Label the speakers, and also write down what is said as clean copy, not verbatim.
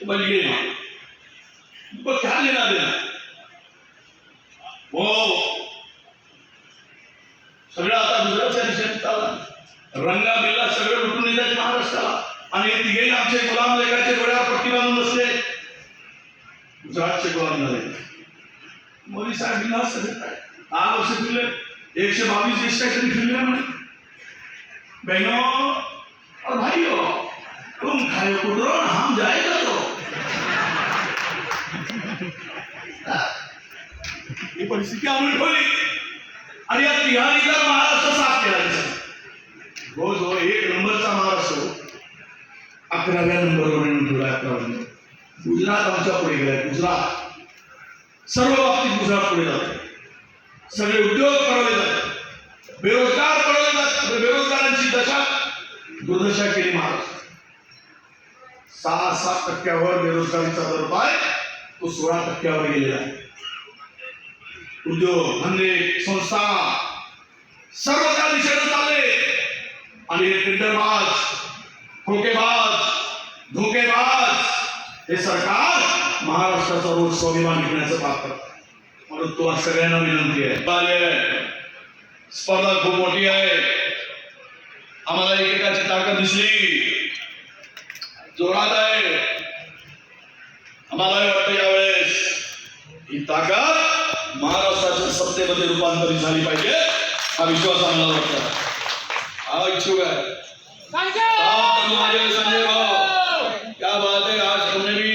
Speaker 1: बच गए उनको क्या लेना देना। वो सगळं आता गुजरातच्या दिशेने चालला, रंगा बिल्ला सगळे लुटून येतात महाराष्ट्राला आणि तिघेही आमचे गुलाम लेखाचे डोळ्यावर पट्टी बांधून बसले, गुजरातचे गुलाम झाले। मोदी साहेब बिंदास काय 8 वर्ष फिरले, 122 देश काहीतरी फिरले म्हणे। बहनों और भाइयों, तुम खाए कुटरो हम जाएगा तो ही परिस्थिती आम्ही ठेवली आणि या तिघांनीचा महाराष्ट्र साफ केला। हो जो 1 नंबरचा महाराष्ट्र 11व्या नंबरवर ठेवला। 11 नंबर गुजरात आमच्या पुढे गेलाय। गुजरात सर्व बाबतीत गुजरात पुढे जाते, सगळे उद्योग पळवले जातात, बेरोजगार पळवले जातात, बेरोजगारांची दशा दुर्दशा केली महाराष्ट्र। 6-7% बेरोजगारीचा दर आहे, तो 16% गेलेला आहे। उद्योग धंदे संस्था सर्व त्या दिशेने चालले आणि हे टेंडरबाज खोकेबाज धोकेबाज हे सरकार महाराष्ट्राचा रोज स्वाभिमान घेण्याचं काम करतं। म्हणून तुम्हाला सगळ्यांना विनंती आहे, स्पर्धा खूप मोठी आहे, आम्हाला एकेकाची ताकद दिसली, जोरात आहे। आम्हाला वाटतं यावेळेस ही ताकद महाराष्ट्राच्या सत्तेमध्ये रूपांतरित झाली पाहिजे, हा विश्वास आम्हाला वाटतो। हा इच्छुक आहे संजय भाऊ, क्या बात है, आज तुमने भी